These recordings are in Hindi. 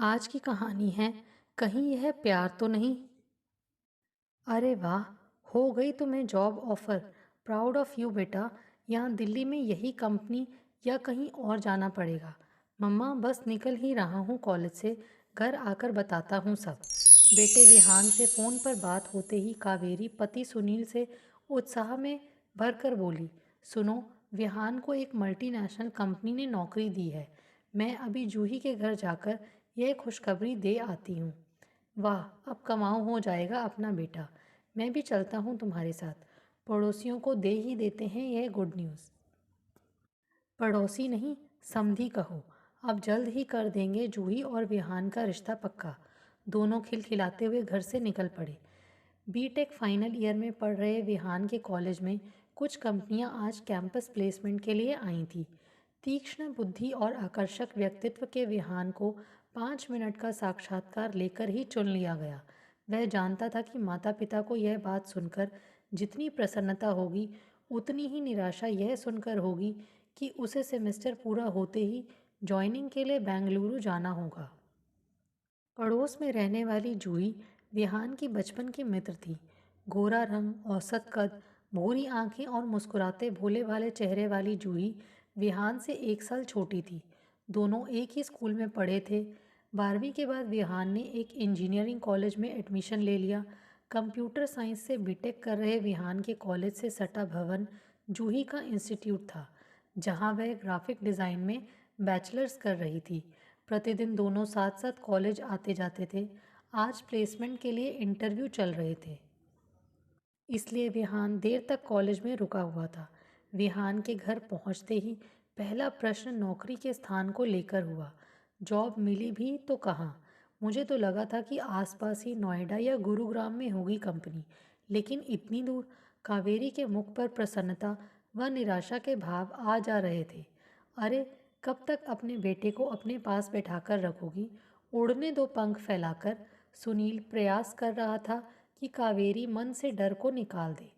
आज की कहानी है। कहीं यह प्यार तो नहीं। अरे वाह, हो गई तुम्हें job offer. Proud of you बेटा। यहाँ दिल्ली में यही कंपनी या कहीं और जाना पड़ेगा? मम्मा बस निकल ही रहा हूँ कॉलेज से, घर आकर बताता हूँ सब। बेटे विहान से फ़ोन पर बात होते ही कावेरी पति सुनील से उत्साह में भरकर बोली, सुनो, विहान को एक मल्टीनेशनल कंपनी ने नौकरी दी है। मैं अभी जूही के घर जाकर यह खुशखबरी दे आती हूँ। वाह, अब कमाऊ हो जाएगा अपना बेटा। मैं भी चलता हूँ तुम्हारे साथ। पड़ोसियों को दे ही देते हैं यह गुड न्यूज़। पड़ोसी नहीं, समधी कहो। अब जल्द ही कर देंगे जूही और विहान का रिश्ता पक्का। दोनों खिलखिलाते हुए घर से निकल पड़े। बीटेक फाइनल ईयर में पढ़ रहे विहान के कॉलेज में कुछ कंपनियां आज कैंपस प्लेसमेंट के लिए आई थी। तीक्ष्ण बुद्धि और आकर्षक व्यक्तित्व के विहान को 5 मिनट का साक्षात्कार लेकर ही चुन लिया गया। वह जानता था कि माता पिता को यह बात सुनकर जितनी प्रसन्नता होगी, उतनी ही निराशा यह सुनकर होगी कि उसे सेमेस्टर पूरा होते ही ज्वाइनिंग के लिए बेंगलुरु जाना होगा। पड़ोस में रहने वाली जूही विहान की बचपन की मित्र थी। गोरा रंग, औसत कद, भूरी आंखें और मुस्कुराते भोले भाले चेहरे वाली जूही विहान से 1 साल छोटी थी। दोनों एक ही स्कूल में पढ़े थे। 12वीं के बाद विहान ने एक इंजीनियरिंग कॉलेज में एडमिशन ले लिया। कंप्यूटर साइंस से बीटेक कर रहे विहान के कॉलेज से सटा भवन जूही का इंस्टीट्यूट था, जहां वह ग्राफिक डिज़ाइन में बैचलर्स कर रही थी। प्रतिदिन दोनों साथ साथ कॉलेज आते जाते थे। आज प्लेसमेंट के लिए इंटरव्यू चल रहे थे, इसलिए विहान देर तक कॉलेज में रुका हुआ था। विहान के घर पहुंचते ही पहला प्रश्न नौकरी के स्थान को लेकर हुआ। जॉब मिली भी तो कहाँ? मुझे तो लगा था कि आसपास ही नोएडा या गुरुग्राम में होगी कंपनी, लेकिन इतनी दूर। कावेरी के मुख पर प्रसन्नता व निराशा के भाव आ जा रहे थे। अरे, कब तक अपने बेटे को अपने पास बैठाकर रखोगी? उड़ने दो पंख फैलाकर। सुनील प्रयास कर रहा था कि कावेरी मन से डर को निकाल दे।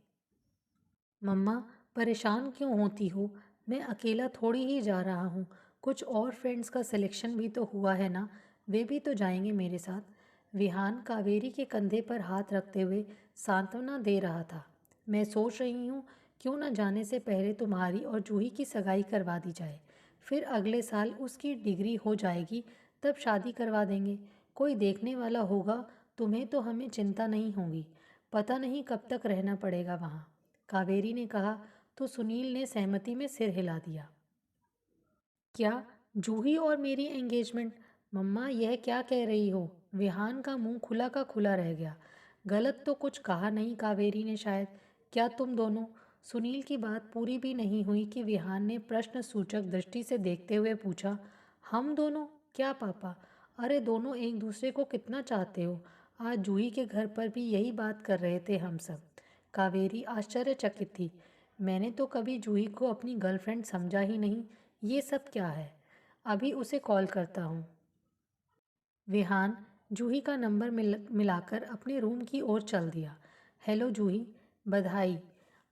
मम्मा, परेशान क्यों होती हो? मैं अकेला थोड़ी ही जा रहा हूँ। कुछ और फ्रेंड्स का सिलेक्शन भी तो हुआ है ना, वे भी तो जाएंगे मेरे साथ। विहान कावेरी के कंधे पर हाथ रखते हुए सांत्वना दे रहा था। मैं सोच रही हूँ, क्यों न जाने से पहले तुम्हारी और जूही की सगाई करवा दी जाए। फिर अगले साल उसकी डिग्री हो जाएगी, तब शादी करवा देंगे। कोई देखने वाला होगा तुम्हें तो हमें चिंता नहीं होगी। पता नहीं कब तक रहना पड़ेगा वहाँ। कावेरी ने कहा तो सुनील ने सहमति में सिर हिला दिया। क्या? जूही और मेरी एंगेजमेंट? मम्मा, यह क्या कह रही हो? विहान का मुंह खुला का खुला रह गया। गलत तो कुछ कहा नहीं कावेरी ने शायद। क्या तुम दोनों? सुनील की बात पूरी भी नहीं हुई कि विहान ने प्रश्न सूचक दृष्टि से देखते हुए पूछा, हम दोनों? क्या पापा? अरे, दोनों एक दूसरे को कितना चाहते हो। आज जूही के घर पर भी यही बात कर रहे थे हम सब। कावेरी आश्चर्यचकित थी। मैंने तो कभी जूही को अपनी गर्लफ्रेंड समझा ही नहीं। ये सब क्या है? अभी उसे कॉल करता हूँ। विहान जूही का नंबर मिलाकर अपने रूम की ओर चल दिया। हेलो जूही, बधाई,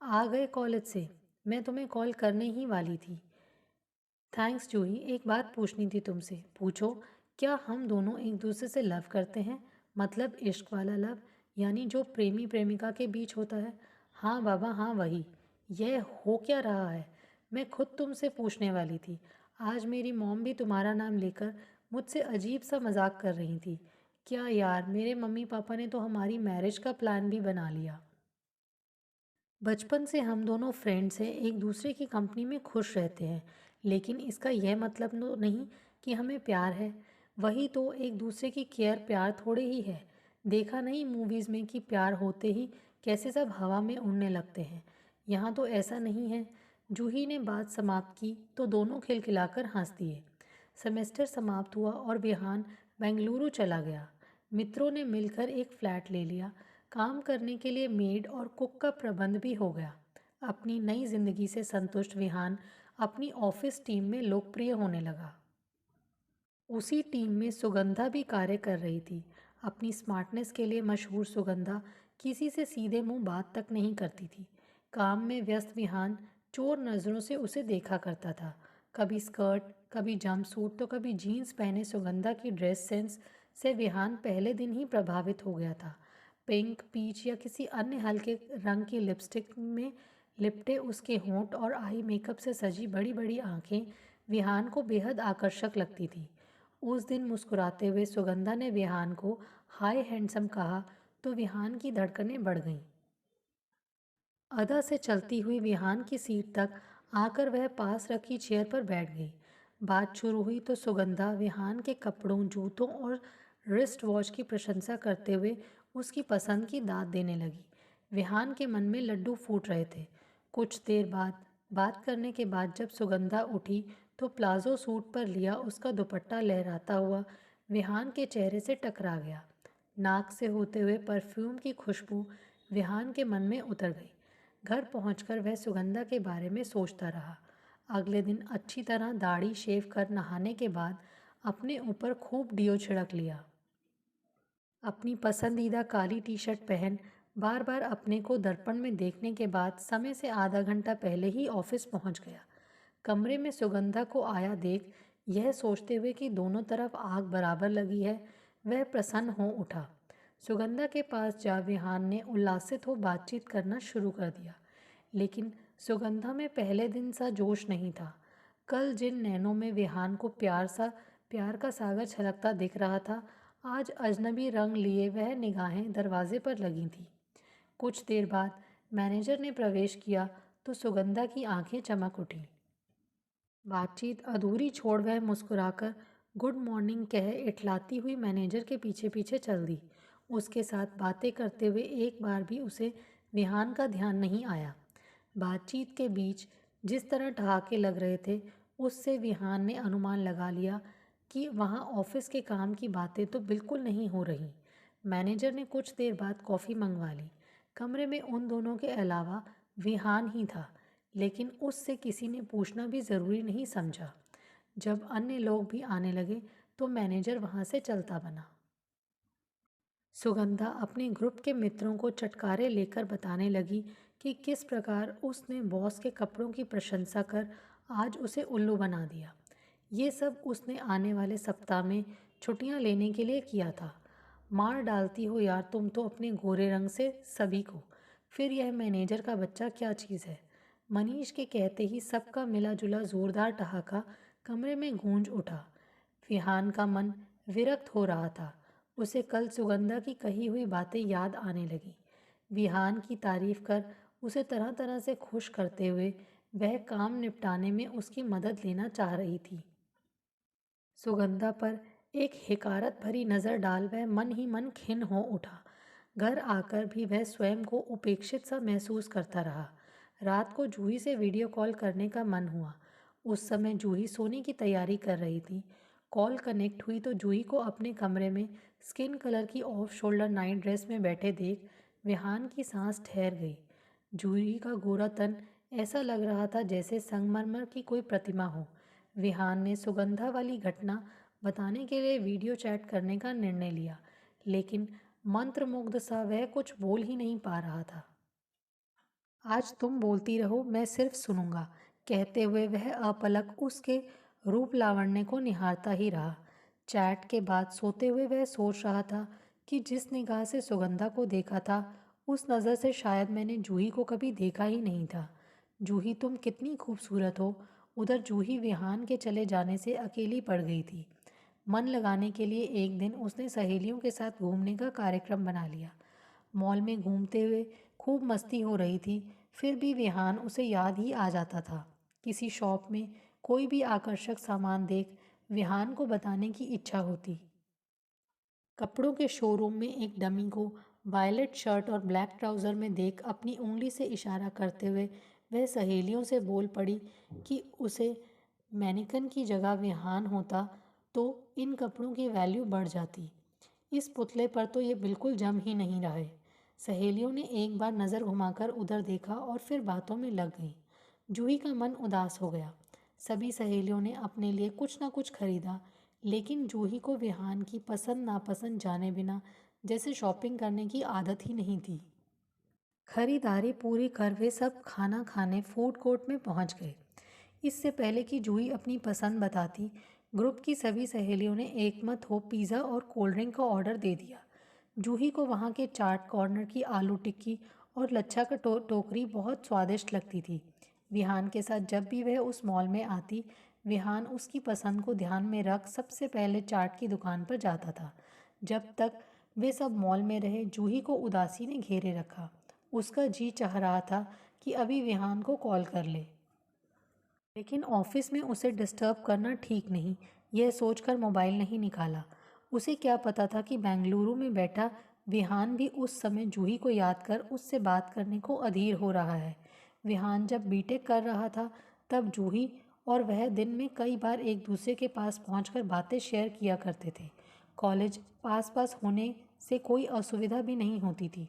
आ गए कॉलेज से। मैं तुम्हें कॉल करने ही वाली थी। थैंक्स जूही, एक बात पूछनी थी तुमसे। पूछो। क्या हम दोनों एक दूसरे से लव करते हैं? मतलब इश्क वाला लव, यानी जो प्रेमी प्रेमिका के बीच होता है? हाँ बाबा, हाँ वही। यह हो क्या रहा है? मैं खुद तुमसे पूछने वाली थी। आज मेरी मॉम भी तुम्हारा नाम लेकर मुझसे अजीब सा मजाक कर रही थी। क्या यार, मेरे मम्मी पापा ने तो हमारी मैरिज का प्लान भी बना लिया। बचपन से हम दोनों फ्रेंड्स हैं, एक दूसरे की कंपनी में खुश रहते हैं, लेकिन इसका यह मतलब तो नहीं कि हमें प्यार है। वही तो, एक दूसरे की केयर प्यार थोड़े ही है। देखा नहीं मूवीज़ में कि प्यार होते ही कैसे सब हवा में उड़ने लगते हैं। यहाँ तो ऐसा नहीं है। जूही ने बात समाप्त की तो दोनों खिलखिलाकर हंस दिए। सेमेस्टर समाप्त हुआ और विहान बेंगलुरु चला गया। मित्रों ने मिलकर एक फ्लैट ले लिया। काम करने के लिए मेड और कुक का प्रबंध भी हो गया। अपनी नई जिंदगी से संतुष्ट विहान अपनी ऑफिस टीम में लोकप्रिय होने लगा। उसी टीम में सुगंधा भी कार्य कर रही थी। अपनी स्मार्टनेस के लिए मशहूर सुगंधा किसी से सीधे मुंह बात तक नहीं करती थी। काम में व्यस्त विहान चोर नज़रों से उसे देखा करता था। कभी स्कर्ट, कभी जंपसूट तो कभी जीन्स पहने सुगंधा की ड्रेस सेंस से विहान पहले दिन ही प्रभावित हो गया था। पिंक, पीच या किसी अन्य हल्के रंग की लिपस्टिक में लिपटे उसके होंठ और आई मेकअप से सजी बड़ी बड़ी आंखें विहान को बेहद आकर्षक लगती थी। उस दिन मुस्कुराते हुए सुगंधा ने विहान को हाय हैंडसम कहा तो विहान की धड़कनें बढ़ गईं। अदा से चलती हुई विहान की सीट तक आकर वह पास रखी चेयर पर बैठ गई। बात शुरू हुई तो सुगंधा विहान के कपड़ों, जूतों और रिस्ट वॉच की प्रशंसा करते हुए उसकी पसंद की दाद देने लगी। विहान के मन में लड्डू फूट रहे थे। कुछ देर बाद बात करने के बाद जब सुगंधा उठी तो प्लाजो सूट पर लिया उसका दुपट्टा लहराता हुआ विहान के चेहरे से टकरा गया। नाक से होते हुए परफ्यूम की खुशबू विहान के मन में उतर गई। घर पहुंचकर वह सुगंधा के बारे में सोचता रहा। अगले दिन अच्छी तरह दाढ़ी शेव कर नहाने के बाद अपने ऊपर खूब डियो छिड़क लिया। अपनी पसंदीदा काली टी शर्ट पहन बार बार अपने को दर्पण में देखने के बाद समय से आधा घंटा पहले ही ऑफिस पहुंच गया। कमरे में सुगंधा को आया देख यह सोचते हुए कि दोनों तरफ आग बराबर लगी है, वह प्रसन्न हो उठा। सुगंधा के पास जा विहान ने उल्लासित हो बातचीत करना शुरू कर दिया। लेकिन सुगंधा में पहले दिन सा जोश नहीं था। कल जिन नैनों में विहान को प्यार का सागर छलकता दिख रहा था, आज अजनबी रंग लिए वह निगाहें दरवाजे पर लगी थीं। कुछ देर बाद मैनेजर ने प्रवेश किया तो सुगंधा की आंखें चमक उठीं। बातचीत अधूरी छोड़ वह मुस्कुराकर गुड मॉर्निंग कह इठलाती हुई मैनेजर के पीछे पीछे चल दी। उसके साथ बातें करते हुए एक बार भी उसे विहान का ध्यान नहीं आया। बातचीत के बीच जिस तरह ठहाके लग रहे थे उससे विहान ने अनुमान लगा लिया कि वहाँ ऑफिस के काम की बातें तो बिल्कुल नहीं हो रही। मैनेजर ने कुछ देर बाद कॉफ़ी मंगवा ली। कमरे में उन दोनों के अलावा विहान ही था, लेकिन उससे किसी ने पूछना भी ज़रूरी नहीं समझा। जब अन्य लोग भी आने लगे तो मैनेजर वहाँ से चलता बना। सुगंधा अपने ग्रुप के मित्रों को चटकारे लेकर बताने लगी कि किस प्रकार उसने बॉस के कपड़ों की प्रशंसा कर आज उसे उल्लू बना दिया। ये सब उसने आने वाले सप्ताह में छुट्टियां लेने के लिए किया था। मार डालती हो यार तुम तो अपने गोरे रंग से सभी को। फिर यह मैनेजर का बच्चा क्या चीज़ है। मनीष के कहते ही सबका मिला जुला जोरदार ठहाका कमरे में गूंज उठा। विहान का मन विरक्त हो रहा था। उसे कल सुगंधा की कही हुई बातें याद आने लगी। विहान की तारीफ कर उसे तरह तरह से खुश करते हुए वह काम निपटाने में उसकी मदद लेना चाह रही थी। सुगंधा पर एक हिकारत भरी नज़र डाल वह मन ही मन खिन्न हो उठा। घर आकर भी वह स्वयं को उपेक्षित सा महसूस करता रहा। रात को जूही से वीडियो कॉल करने का मन हुआ। उस समय जूही सोने की तैयारी कर रही थी। कॉल कनेक्ट हुई तो जूही को अपने कमरे में स्किन कलर की ऑफ शोल्डर नाइट ड्रेस में बैठे देख विहान की सांस ठहर गई। जूही का गोरा तन ऐसा लग रहा था जैसे संगमरमर की कोई प्रतिमा हो। विहान ने सुगंधा वाली घटना बताने के लिए वीडियो चैट करने का निर्णय लिया, लेकिन मंत्रमुग्ध सा वह कुछ बोल ही नहीं पा रहा था। आज तुम बोलती रहो, मैं सिर्फ सुनूंगा, कहते हुए वह अपलक उसके रूप लावण्य को निहारता ही रहा। चैट के बाद सोते हुए वह सोच रहा था कि जिस निगाह से सुगंधा को देखा था उस नज़र से शायद मैंने जूही को कभी देखा ही नहीं था। जूही तुम कितनी खूबसूरत हो। उधर जूही विहान के चले जाने से अकेली पड़ गई थी। मन लगाने के लिए एक दिन उसने सहेलियों के साथ घूमने का कार्यक्रम बना लिया। मॉल में घूमते हुए खूब मस्ती हो रही थी, फिर भी विहान उसे याद ही आ जाता था। किसी शॉप में कोई भी आकर्षक सामान देख विहान को बताने की इच्छा होती। कपड़ों के शोरूम में एक डमी को वायलेट शर्ट और ब्लैक ट्राउज़र में देख अपनी उंगली से इशारा करते हुए वह सहेलियों से बोल पड़ी कि उसे मैनिकन की जगह विहान होता तो इन कपड़ों की वैल्यू बढ़ जाती। इस पुतले पर तो ये बिल्कुल जम ही नहीं रहा है। सहेलियों ने एक बार नज़र घुमाकर उधर देखा और फिर बातों में लग गईं। जूही का मन उदास हो गया। सभी सहेलियों ने अपने लिए कुछ ना कुछ खरीदा, लेकिन जूही को विहान की पसंद नापसंद जाने बिना जैसे शॉपिंग करने की आदत ही नहीं थी। खरीदारी पूरी कर वे सब खाना खाने फूड कोर्ट में पहुंच गए। इससे पहले कि जूही अपनी पसंद बताती, ग्रुप की सभी सहेलियों ने एकमत हो पिज़्ज़ा और कोल्ड ड्रिंक का ऑर्डर दे दिया। जूही को वहाँ के चाट कॉर्नर की आलू टिक्की और लच्छा का टोकरी बहुत स्वादिष्ट लगती थी। विहान के साथ जब भी वह उस मॉल में आती, विहान उसकी पसंद को ध्यान में रख सबसे पहले चाट की दुकान पर जाता था। जब तक वे सब मॉल में रहे, जूही को उदासी ने घेरे रखा। उसका जी चाह रहा था कि अभी विहान को कॉल कर ले, लेकिन ऑफिस में उसे डिस्टर्ब करना ठीक नहीं, यह सोचकर मोबाइल नहीं निकाला। उसे क्या पता था कि बेंगलुरु में बैठा विहान भी उस समय जूही को याद कर उससे बात करने को अधीर हो रहा है। विहान जब बीटेक कर रहा था, तब जूही और वह दिन में कई बार एक दूसरे के पास पहुंचकर बातें शेयर किया करते थे। कॉलेज पास पास होने से कोई असुविधा भी नहीं होती थी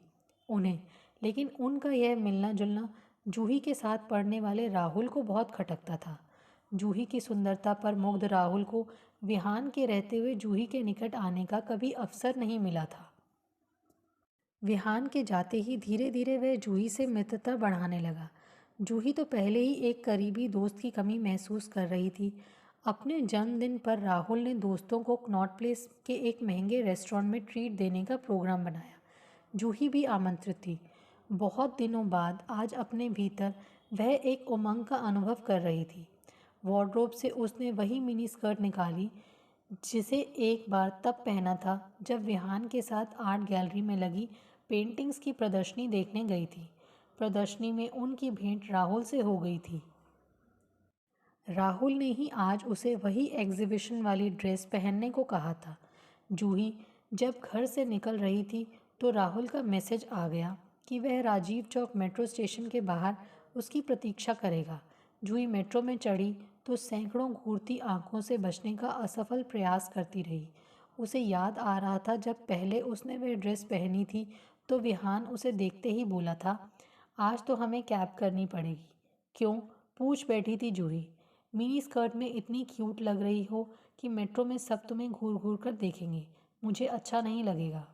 उन्हें, लेकिन उनका यह मिलना जुलना जूही के साथ पढ़ने वाले राहुल को बहुत खटकता था। जूही की सुंदरता पर मुग्ध राहुल को विहान के रहते हुए जूही के निकट आने का कभी अवसर नहीं मिला था। विहान के जाते ही धीरे धीरे वह जूही से मित्रता बढ़ाने लगा। जूही तो पहले ही एक करीबी दोस्त की कमी महसूस कर रही थी। अपने जन्मदिन पर राहुल ने दोस्तों को कनॉट प्लेस के एक महंगे रेस्टोरेंट में ट्रीट देने का प्रोग्राम बनाया। जूही भी आमंत्रित थी। बहुत दिनों बाद आज अपने भीतर वह एक उमंग का अनुभव कर रही थी। वार्डरोब से उसने वही मिनी स्कर्ट निकाली जिसे एक बार तब पहना था जब विहान के साथ आर्ट गैलरी में लगी पेंटिंग्स की प्रदर्शनी देखने गई थी। प्रदर्शनी में उनकी भेंट राहुल से हो गई थी। राहुल ने ही आज उसे वही एग्जीबिशन वाली ड्रेस पहनने को कहा था। जूही जब घर से निकल रही थी तो राहुल का मैसेज आ गया कि वह राजीव चौक मेट्रो स्टेशन के बाहर उसकी प्रतीक्षा करेगा। जूही मेट्रो में चढ़ी तो सैकड़ों घूरती आंखों से बचने का असफल प्रयास करती रही। उसे याद आ रहा था जब पहले उसने वह ड्रेस पहनी थी तो विहान उसे देखते ही बोला था, आज तो हमें कैब करनी पड़ेगी। क्यों? पूछ बैठी थी जूही। मिनी स्कर्ट में इतनी क्यूट लग रही हो कि मेट्रो में सब तुम्हें घूर घूर कर देखेंगे, मुझे अच्छा नहीं लगेगा।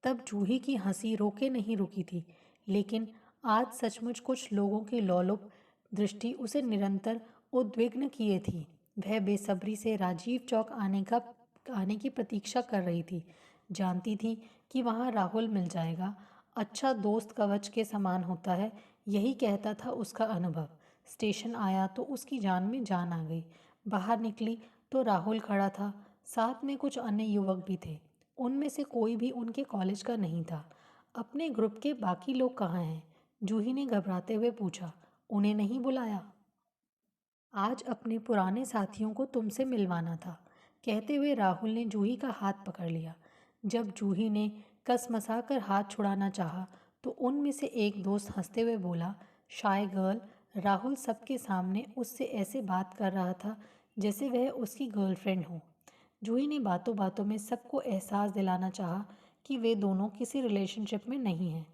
तब जूही की हंसी रोके नहीं रुकी थी, लेकिन आज सचमुच कुछ लोगों की लोलुप दृष्टि उसे निरंतर उद्विग्न किए थी। वह बेसब्री से राजीव चौक आने की प्रतीक्षा कर रही थी। जानती थी कि वहाँ राहुल मिल जाएगा। अच्छा दोस्त कवच के समान होता है, यही कहता था उसका अनुभव। स्टेशन आया तो उसकी जान में जान आ गई। बाहर निकली तो राहुल खड़ा था, साथ में कुछ अन्य युवक भी थे। उनमें से कोई भी उनके कॉलेज का नहीं था। अपने ग्रुप के बाकी लोग कहाँ हैं? जूही ने घबराते हुए पूछा। उन्हें नहीं बुलाया? आज अपने पुराने साथियों को तुमसे मिलवाना था, कहते हुए राहुल ने जूही का हाथ पकड़ लिया। जब जूही ने कसमसा कर हाथ छुड़ाना चाहा, तो उनमें से एक दोस्त हंसते हुए बोला, शाय गर्ल। राहुल सबके सामने उससे ऐसे बात कर रहा था जैसे वह उसकी गर्लफ्रेंड हो। जूही ने बातों बातों में सबको एहसास दिलाना चाहा कि वे दोनों किसी रिलेशनशिप में नहीं हैं,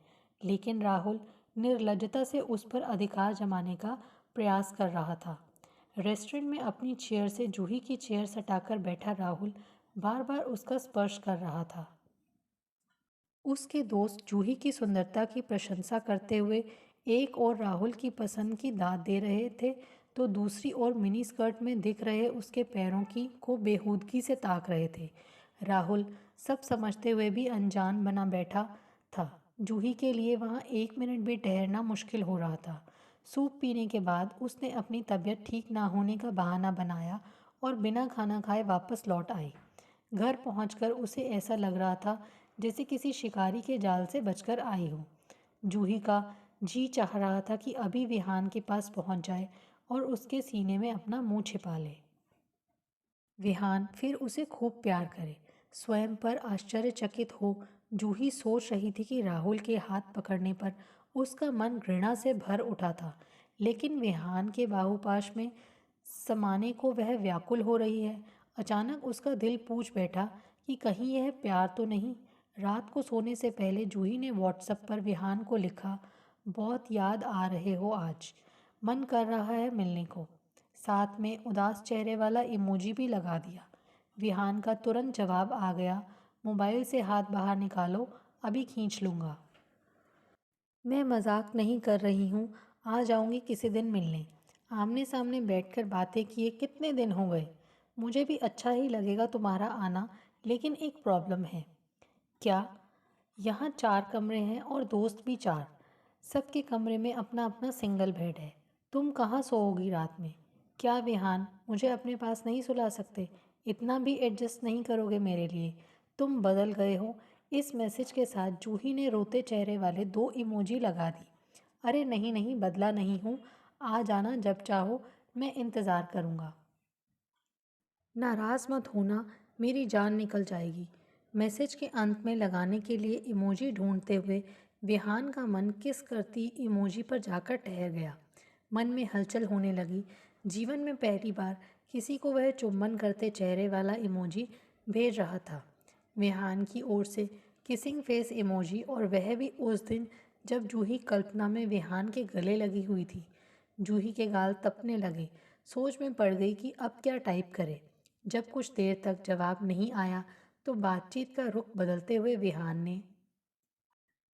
लेकिन राहुल निर्लज्जता से उस पर अधिकार जमाने का प्रयास कर रहा था। रेस्टोरेंट में अपनी चेयर से जूही की चेयर सटाकर बैठा राहुल बार बार उसका स्पर्श कर रहा था। उसके दोस्त जूही की सुंदरता की प्रशंसा करते हुए एक और राहुल की पसंद की दाद दे रहे थे, तो दूसरी ओर मिनी स्कर्ट में दिख रहे उसके पैरों की को बेहूदगी से ताक रहे थे। राहुल सब समझते हुए भी अनजान बना बैठा था। जूही के लिए वहाँ एक मिनट भी ठहरना मुश्किल हो रहा था। सूप पीने के बाद उसने अपनी तबीयत ठीक ना होने का बहाना बनाया और बिना खाना खाए वापस लौट आई। घर पहुंचकर उसे ऐसा लग रहा था जैसे किसी शिकारी के जाल से बचकर आई हो। जूही का जी चाह रहा था कि अभी विहान के पास पहुंच जाए और उसके सीने में अपना मुंह छिपा ले। विहान फिर उसे खूब प्यार करे। स्वयं पर आश्चर्यचकित हो जूही सोच रही थी कि राहुल के हाथ पकड़ने पर उसका मन घृणा से भर उठा था, लेकिन विहान के बाहुपाश में समाने को वह व्याकुल हो रही है। अचानक उसका दिल पूछ बैठा कि कहीं यह प्यार तो नहीं। रात को सोने से पहले जूही ने व्हाट्सएप पर विहान को लिखा, बहुत याद आ रहे हो आज, मन कर रहा है मिलने को। साथ में उदास चेहरे वाला इमोजी भी लगा दिया। विहान का तुरंत जवाब आ गया, मोबाइल से हाथ बाहर निकालो, अभी खींच लूँगा। मैं मजाक नहीं कर रही हूँ, आ जाऊँगी किसी दिन मिलने। आमने सामने बैठकर बातें किए कितने दिन हो गए। मुझे भी अच्छा ही लगेगा तुम्हारा आना, लेकिन एक प्रॉब्लम है। क्या? यहाँ 4 कमरे हैं और दोस्त भी 4। सबके कमरे में अपना अपना सिंगल बेड है। तुम कहाँ सोओगी रात में? क्या विहान, मुझे अपने पास नहीं सुला सकते? इतना भी एडजस्ट नहीं करोगे मेरे लिए? तुम बदल गए हो। इस मैसेज के साथ जूही ने रोते चेहरे वाले 2 इमोजी लगा दी। अरे नहीं नहीं, बदला नहीं हूँ। आ जाना जब चाहो, मैं इंतज़ार करूँगा। नाराज़ मत होना, मेरी जान निकल जाएगी। मैसेज के अंत में लगाने के लिए इमोजी ढूंढते हुए विहान का मन किस करती इमोजी पर जाकर ठहर गया। मन में हलचल होने लगी। जीवन में पहली बार किसी को वह चुंबन करते चेहरे वाला इमोजी भेज रहा था। विहान की ओर से किसिंग फेस इमोजी, और वह भी उस दिन जब जूही कल्पना में विहान के गले लगी हुई थी। जूही के गाल तपने लगे। सोच में पड़ गई कि अब क्या टाइप करे। जब कुछ देर तक जवाब नहीं आया तो बातचीत का रुख बदलते हुए विहान ने,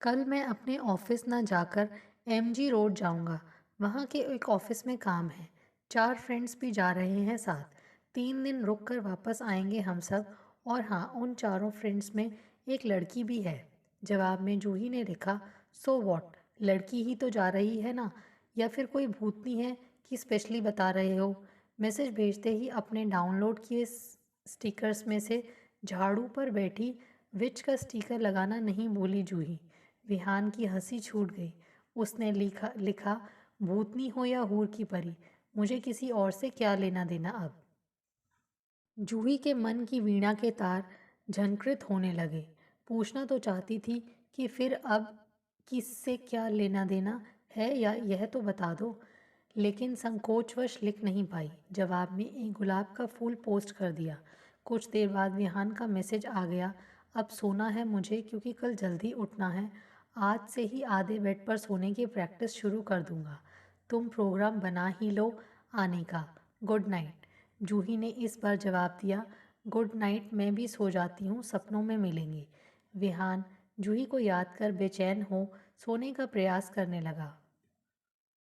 कल मैं अपने ऑफिस ना जाकर एमजी रोड जाऊंगा। वहाँ के एक ऑफिस में काम है। 4 फ्रेंड्स भी जा रहे हैं साथ। 3 दिन रुक कर वापस आएंगे हम सब। और हाँ, उन 4 फ्रेंड्स में एक लड़की भी है। जवाब में जूही ने लिखा, सो वॉट, लड़की ही तो जा रही है ना, या फिर कोई भूतनी है कि स्पेशली बता रहे हो। मैसेज भेजते ही अपने डाउनलोड किए स्टिकर्स में से झाड़ू पर बैठी विच का स्टिकर लगाना नहीं भूली जूही। विहान की हंसी छूट गई। उसने लिखा, भूतनी हो या हूर की परी, मुझे किसी और से क्या लेना देना अब। जूही के मन की वीणा के तार झनकृत होने लगे। पूछना तो चाहती थी कि फिर अब किससे क्या लेना देना है, या यह तो बता दो, लेकिन संकोचवश लिख नहीं पाई। जवाब में एक गुलाब का फूल पोस्ट कर दिया। कुछ देर बाद विहान का मैसेज आ गया, अब सोना है मुझे क्योंकि कल जल्दी उठना है। आज से ही आधे बेड पर सोने की प्रैक्टिस शुरू कर दूंगा। तुम प्रोग्राम बना ही लो आने का। Good night. जूही ने इस बार जवाब दिया, गुड नाइट, मैं भी सो जाती हूँ, सपनों में मिलेंगे। विहान जूही को याद कर बेचैन हो सोने का प्रयास करने लगा।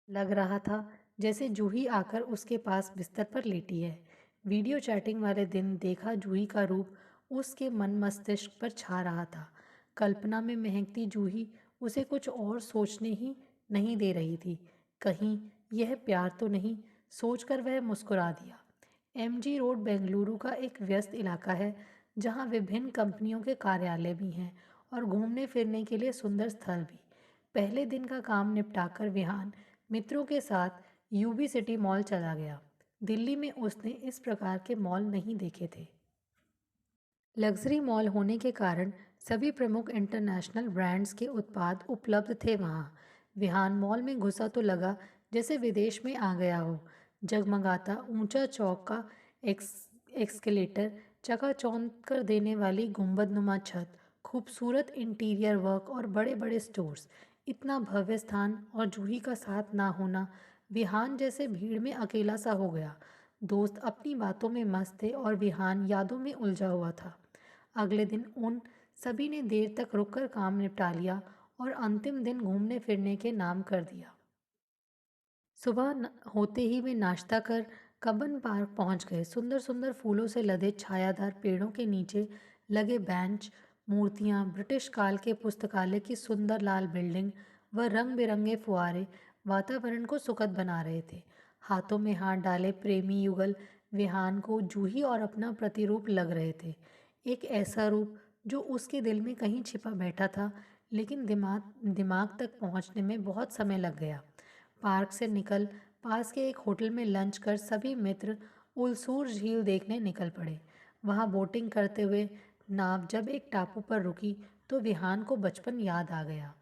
लग रहा था जैसे जूही आकर उसके पास बिस्तर पर लेटी है। वीडियो चैटिंग वाले दिन देखा जूही का रूप उसके मन मस्तिष्क पर छा रहा था। कल्पना में महकती जूही उसे कुछ और सोचने ही नहीं दे रही थी। कहीं यह प्यार तो नहीं, सोचकर वह मुस्कुरा दिया। एमजी रोड बेंगलुरु का एक व्यस्त इलाका है, जहां विभिन्न कंपनियों के कार्यालय भी हैं और घूमने फिरने के लिए सुंदर स्थल भी। पहले दिन का काम निपटाकर विहान मित्रों के साथ यूबी सिटी मॉल चला गया। दिल्ली में उसने इस प्रकार के मॉल नहीं देखे थे। लग्जरी मॉल होने के कारण सभी प्रमुख इंटरनेशनल ब्रांड्स के उत्पाद उपलब्ध थे वहाँ। विहान मॉल में घुसा तो लगा जैसे विदेश में आ गया हो। जगमगाता ऊंचा चौक का एक्स एक्सकेलेटर, चकाचौंध कर देने वाली गुंबदनुमा छत, खूबसूरत इंटीरियर वर्क और बड़े बड़े स्टोर्स। इतना भव्य स्थान और जूही का साथ ना होना, विहान जैसे भीड़ में अकेला सा हो गया। दोस्त अपनी बातों में मस्त थे और विहान यादों में उलझा हुआ था। अगले दिन उन सभी ने देर तक रुककर काम निपटा लिया और अंतिम दिन घूमने फिरने के नाम कर दिया। सुबह होते ही वे नाश्ता कर कब्बन पार्क पहुंच गए। सुंदर सुंदर फूलों से लदे छायादार पेड़ों के नीचे लगे बेंच, मूर्तियां, ब्रिटिश काल के पुस्तकालय की सुंदर लाल बिल्डिंग व रंग बिरंगे फुआरे वातावरण को सुखद बना रहे थे। हाथों में हाथ डाले प्रेमी युगल विहान को जूही और अपना प्रतिरूप लग रहे थे। एक ऐसा रूप जो उसके दिल में कहीं छिपा बैठा था, लेकिन दिमाग दिमाग तक पहुंचने में बहुत समय लग गया। पार्क से निकल पास के एक होटल में लंच कर सभी मित्र उलसूर झील देखने निकल पड़े। वहां बोटिंग करते हुए नाव जब एक टापू पर रुकी तो विहान को बचपन याद आ गया।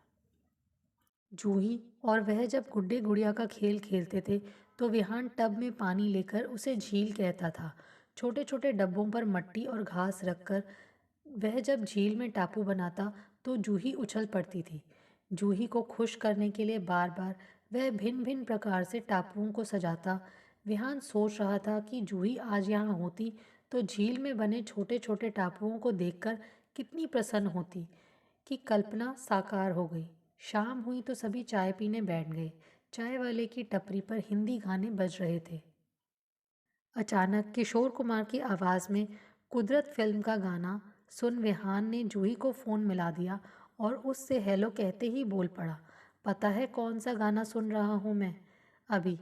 जूही और वह जब गुड्डे गुड़िया का खेल खेलते थे तो विहान टब में पानी लेकर उसे झील कहता था। छोटे छोटे डब्बों पर मट्टी और घास रखकर वह जब झील में टापू बनाता तो जूही उछल पड़ती थी। जूही को खुश करने के लिए बार बार वह भिन्न भिन्न प्रकार से टापुओं को सजाता। विहान सोच रहा था कि जूही आज यहाँ होती तो झील में बने छोटे छोटे टापुओं को देखकर कितनी प्रसन्न होती। कि कल्पना साकार हो गई। शाम हुई तो सभी चाय पीने बैठ गए। चाय वाले की टपरी पर हिंदी गाने बज रहे थे। अचानक किशोर कुमार की आवाज़ में कुदरत फिल्म का गाना सुन विहान ने जूही को फ़ोन मिला दिया और उससे हेलो कहते ही बोल पड़ा, पता है कौन सा गाना सुन रहा हूँ मैं अभी।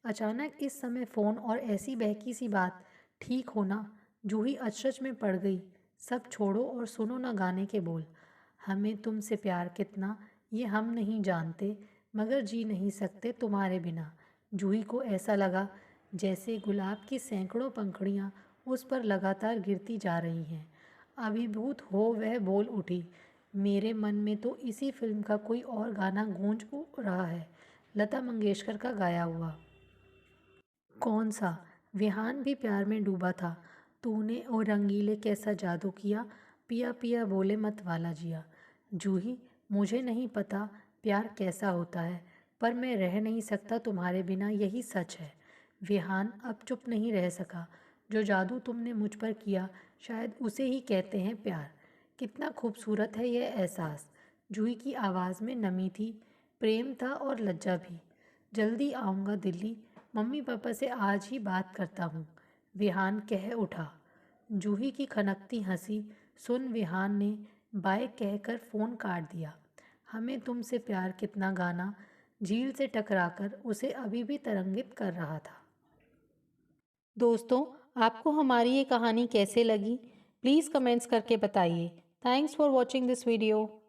अचानक इस समय फ़ोन और ऐसी बहकी सी बात ठीक होना। जूही अचरज में पड़ गई। सब छोड़ो और सुनो ना गाने के बोल। हमें तुमसे प्यार कितना ये हम नहीं जानते, मगर जी नहीं सकते तुम्हारे बिना। जूही को ऐसा लगा जैसे गुलाब की सैकड़ों पंखुड़ियाँ उस पर लगातार गिरती जा रही हैं। अभिभूत हो वह बोल उठी, मेरे मन में तो इसी फिल्म का कोई और गाना गूंज रहा है, लता मंगेशकर का गाया हुआ। कौन सा? विहान भी प्यार में डूबा था। तूने और रंगीले कैसा जादू किया, पिया पिया बोले मत वाला जिया। जूही, मुझे नहीं पता प्यार कैसा होता है, पर मैं रह नहीं सकता तुम्हारे बिना, यही सच है। विहान अब चुप नहीं रह सका। जो जादू तुमने मुझ पर किया, शायद उसे ही कहते हैं प्यार। कितना खूबसूरत है यह एहसास। जूही की आवाज़ में नमी थी, प्रेम था और लज्जा भी। जल्दी आऊँगा दिल्ली, मम्मी पापा से आज ही बात करता हूँ, विहान कह उठा। जूही की खनकती हंसी सुन विहान ने बाय कहकर फ़ोन काट दिया। हमें तुमसे प्यार कितना गाना झील से टकराकर उसे अभी भी तरंगित कर रहा था। दोस्तों, आपको हमारी ये कहानी कैसे लगी? प्लीज़ कमेंट्स करके बताइए। Thanks for watching this video.